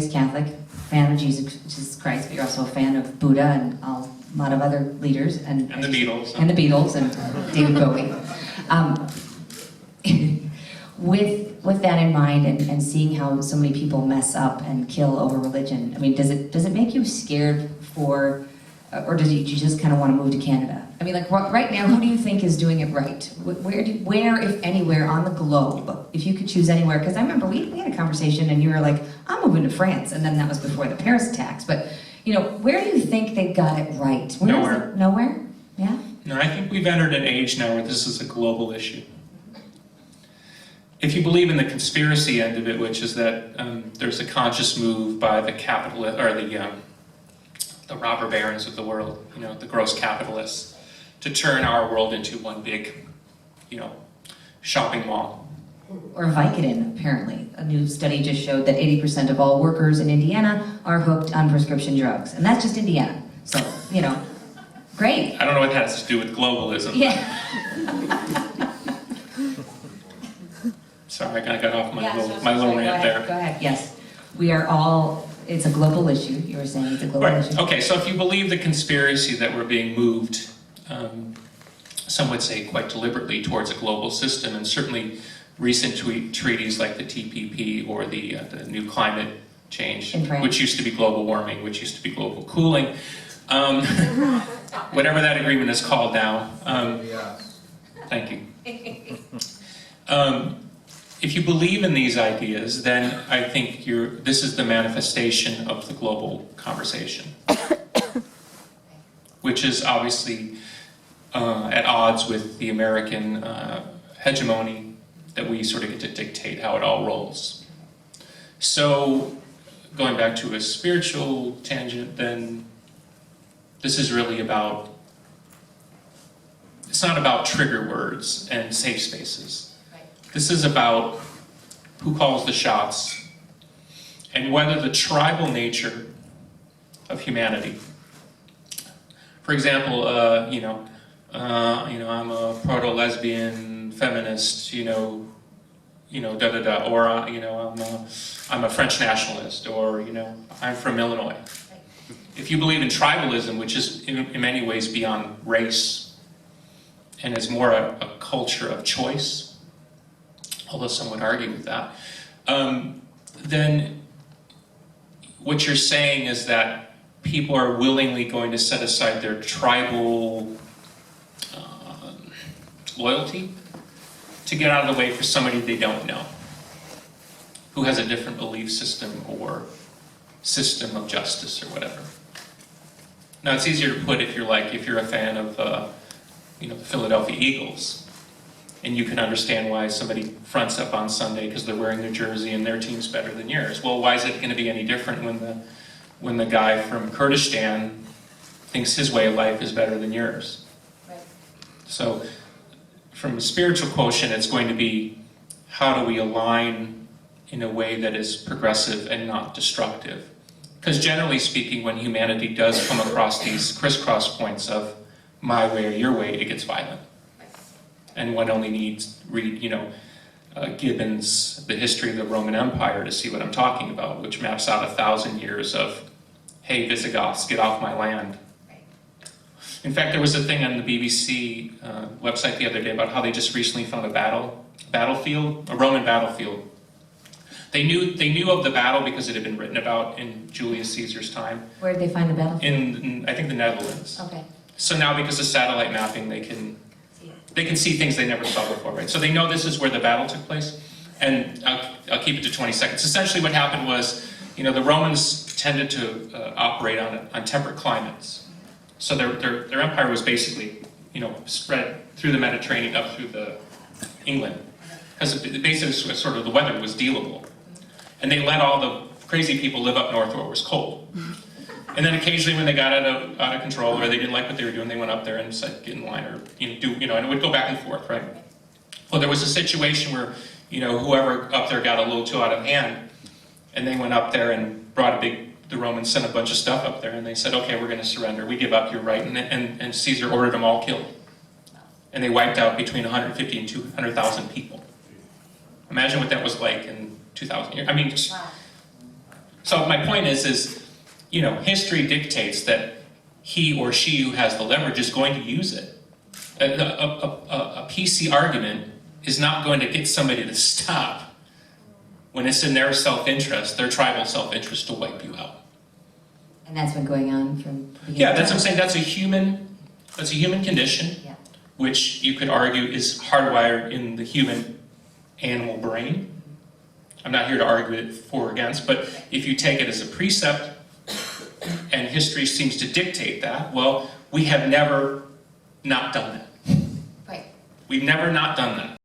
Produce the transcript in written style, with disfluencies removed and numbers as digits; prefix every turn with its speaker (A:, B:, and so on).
A: Catholic, fan of Jesus Christ, but you're also a fan of Buddha and a lot of other leaders. And
B: the Beatles.
A: And the Beatles and David Bowie. With that in mind and seeing how so many people mess up and kill over religion, I mean, does it make you scared for, or do you just kind of want to move to Canada? I mean, like right now, who do you think is doing it right? Where, if anywhere, on the globe, if you could choose anywhere? Because I remember we had a conversation and you were like, I'm moving to France, and then that was before the Paris attacks. But you know, where do you think they got it right?
B: Nowhere.
A: Nowhere? Yeah.
B: No, I think we've entered an age now where this is a global issue. If you believe in the conspiracy end of it, which is that there's a conscious move by the capitalist or the robber barons of the world, you know, the gross capitalists, to turn our world into one big, you know, shopping mall.
A: Or Vicodin, apparently. A new study just showed that 80% of all workers in Indiana are hooked on prescription drugs. And that's just Indiana. So, you know, great.
B: I don't know what that has to do with globalism.
A: Yeah.
B: Sorry, I got off my little rant there.
A: Go ahead, yes. We are all, it's a global issue. You were saying it's a global issue.
B: Okay, so if you believe the conspiracy that we're being moved, some would say quite deliberately, towards a global system, and certainly recent treaties like the TPP or the new climate change, which used to be global warming, which used to be global cooling, whatever that agreement is called now. Thank you. If you believe in these ideas, then I think this is the manifestation of the global conversation, which is obviously at odds with the American hegemony that we sort of get to dictate how it all rolls. So, going back to a spiritual tangent, then this is really about, it's not about trigger words and safe spaces. This is about who calls the shots and whether the tribal nature of humanity. For example, I'm a proto-lesbian feminist, or I'm a French nationalist, or I'm from Illinois. If you believe in tribalism, which is in many ways beyond race and is more a culture of choice, although some would argue with that, then what you're saying is that people are willingly going to set aside their tribal loyalty to get out of the way for somebody they don't know, who has a different belief system or system of justice or whatever. Now, it's easier to put if you're a fan of the Philadelphia Eagles, and you can understand why somebody fronts up on Sunday because they're wearing their jersey and their team's better than yours. Well, why is it going to be any different when the guy from Kurdistan thinks his way of life is better than yours? Right. So, from a spiritual quotient, it's going to be how do we align in a way that is progressive and not destructive? Because generally speaking, when humanity does come across these crisscross points of my way or your way, it gets violent. And one only needs read, Gibbon's The History of the Roman Empire to see what I'm talking about, which maps out 1,000 years of, hey, Visigoths, get off my land. In fact, there was a thing on the BBC website the other day about how they just recently found a battlefield, a Roman battlefield. They knew of the battle because it had been written about in Julius Caesar's time.
A: Where did they find the battlefield?
B: In I think, the Netherlands.
A: Okay.
B: So now, because of satellite mapping, they can see things they never saw before, right? So they know this is where the battle took place. And I'll keep it to 20 seconds. Essentially what happened was, the Romans tended to operate on temperate climates. So their empire was basically, spread through the Mediterranean up through England. Because basically sort of the weather was dealable. And they let all the crazy people live up north where it was cold. And then occasionally when they got out of control or they didn't like what they were doing, they went up there and said, get in line, or and it would go back and forth, right? Well, there was a situation where, whoever up there got a little too out of hand, and they went up there and brought the Romans sent a bunch of stuff up there, and they said, okay, we're going to surrender, we give up your right, and Caesar ordered them all killed. And they wiped out between 150 and 200,000 people. Imagine what that was like in 2,000 years. I mean, So my point is, you know, history dictates that he or she who has the leverage is going to use it. A PC argument is not going to get somebody to stop when it's in their self-interest, their tribal self-interest, to wipe you out.
A: And that's been going on from the beginning.
B: Yeah, that's what I'm saying. That's a human condition,
A: Yeah.
B: which you could argue is hardwired in the human animal brain. I'm not here to argue it for or against, but if you take it as a precept, and history seems to dictate that, well, we have never not done that.
A: Right.
B: We've never not done that.